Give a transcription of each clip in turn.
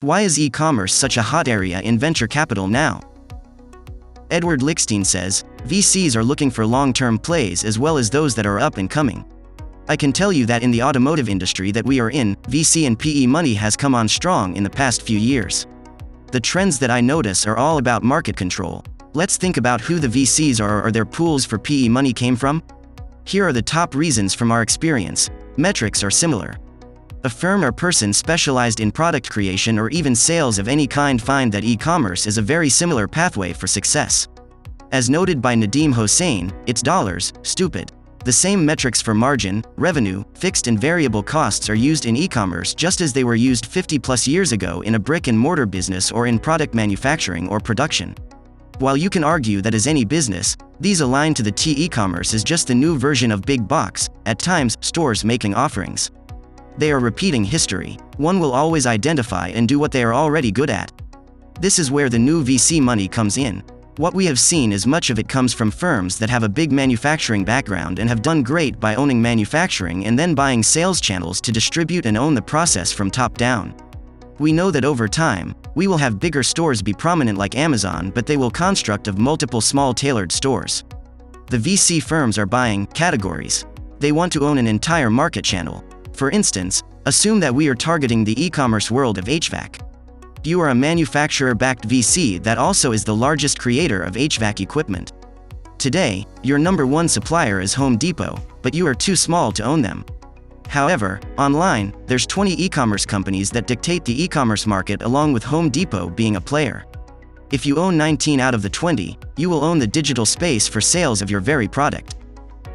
Why is e-commerce such a hot area in venture capital now? Edward Lickstein says, VCs are looking for long-term plays as well as those that are up and coming. I can tell you that in the automotive industry that we are in, VC and PE money has come on strong in the past few years. The trends that I notice are all about market control. Let's think about who the VCs are or their pools for PE money came from. Here are the top reasons from our experience. Metrics are similar. A firm or person specialized in product creation or even sales of any kind find that e-commerce is a very similar pathway for success. As noted by Nadim Hossain, it's dollars, stupid. The same metrics for margin, revenue, fixed and variable costs are used in e-commerce just as they were used 50+ years ago in a brick-and-mortar business or in product manufacturing or production. While you can argue that as any business, these align to the e-commerce is just the new version of big box, at times, stores making offerings. They are repeating history. One will always identify and do what they are already good at. This is where the new VC money comes in. What we have seen is much of it comes from firms that have a big manufacturing background and have done great by owning manufacturing and then buying sales channels to distribute and own the process from top down. We know that over time, we will have bigger stores be prominent like Amazon, but they will construct of multiple small tailored stores. The VC firms are buying categories. They want to own an entire market channel. For instance, assume that we are targeting the e-commerce world of HVAC. You are a manufacturer-backed VC that also is the largest creator of HVAC equipment. Today, your number one supplier is Home Depot, but you are too small to own them. However, online, there's 20 e-commerce companies that dictate the e-commerce market along with Home Depot being a player. If you own 19 out of the 20, you will own the digital space for sales of your very product.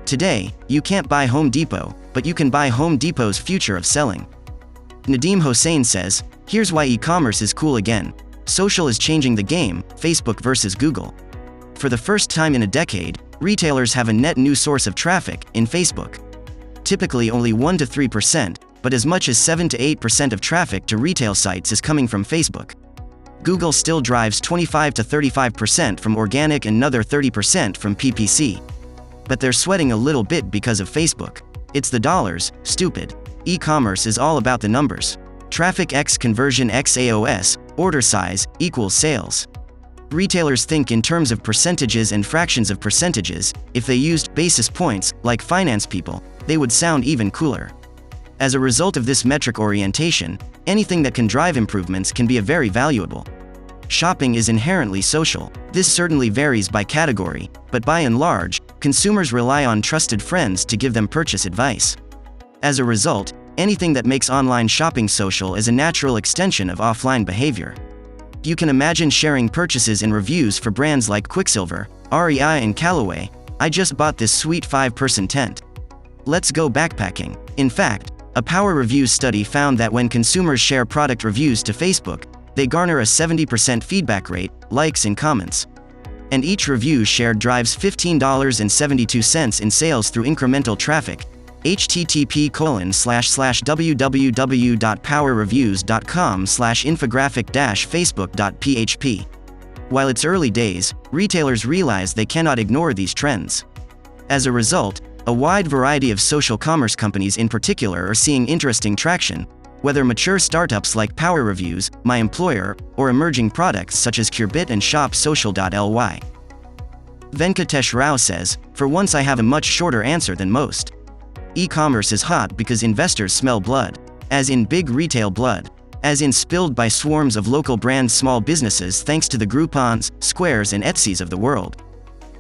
Today, you can't buy Home Depot, but you can buy Home Depot's future of selling. Nadim Hossain says, here's why e-commerce is cool again. Social is changing the game, Facebook versus Google. For the first time in a decade, retailers have a net new source of traffic, in Facebook. Typically only 1 to 3%, but as much as 7 to 8% of traffic to retail sites is coming from Facebook. Google still drives 25 to 35% from organic and another 30% from PPC. But they're sweating a little bit because of Facebook. It's the dollars, stupid. E-commerce is all about the numbers. Traffic x conversion x AOS, order size, equals sales. Retailers think in terms of percentages and fractions of percentages. If they used basis points, like finance people, they would sound even cooler. As a result of this metric orientation, anything that can drive improvements can be very valuable. Shopping is inherently social. This certainly varies by category, but by and large, consumers rely on trusted friends to give them purchase advice. As a result, anything that makes online shopping social is a natural extension of offline behavior. You can imagine sharing purchases and reviews for brands like Quicksilver, REI and Callaway. I just bought this sweet 5-person tent. Let's go backpacking. In fact, a Power Reviews study found that when consumers share product reviews to Facebook, they garner a 70% feedback rate, likes and comments. And each review shared drives $15.72 in sales through incremental traffic. http://www.powerreviews.com/infographic-facebook.php. While it's early days, retailers realize they cannot ignore these trends. As a result, a wide variety of social commerce companies in particular are seeing interesting traction, whether mature startups like Power Reviews, My Employer, or emerging products such as Curebit and ShopSocial.ly. Venkatesh Rao says, for once I have a much shorter answer than most. E-commerce is hot because investors smell blood. As in big retail blood. As in spilled by swarms of local brand small businesses thanks to the Groupons, Squares and Etsy's of the world.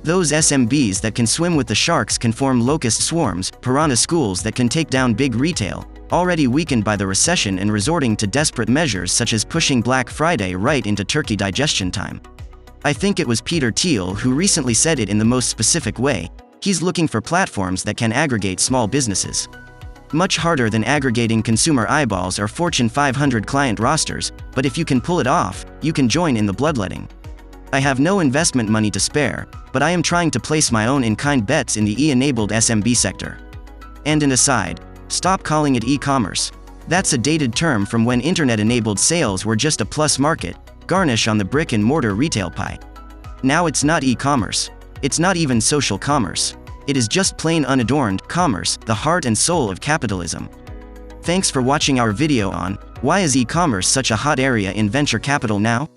Those SMBs that can swim with the sharks can form locust swarms, piranha schools that can take down big retail, already weakened by the recession and resorting to desperate measures such as pushing Black Friday right into turkey digestion time. I think it was Peter Thiel who recently said it in the most specific way. He's looking for platforms that can aggregate small businesses. Much harder than aggregating consumer eyeballs or Fortune 500 client rosters, but if you can pull it off, you can join in the bloodletting. I have no investment money to spare, but I am trying to place my own in-kind bets in the e-enabled SMB sector. And an aside, stop calling it e-commerce. That's a dated term from when internet-enabled sales were just a plus market, garnish on the brick-and-mortar retail pie. Now it's not e-commerce. It's not even social commerce. It is just plain unadorned commerce, the heart and soul of capitalism. Thanks for watching our video on Why is e-commerce such a hot area in venture capital now?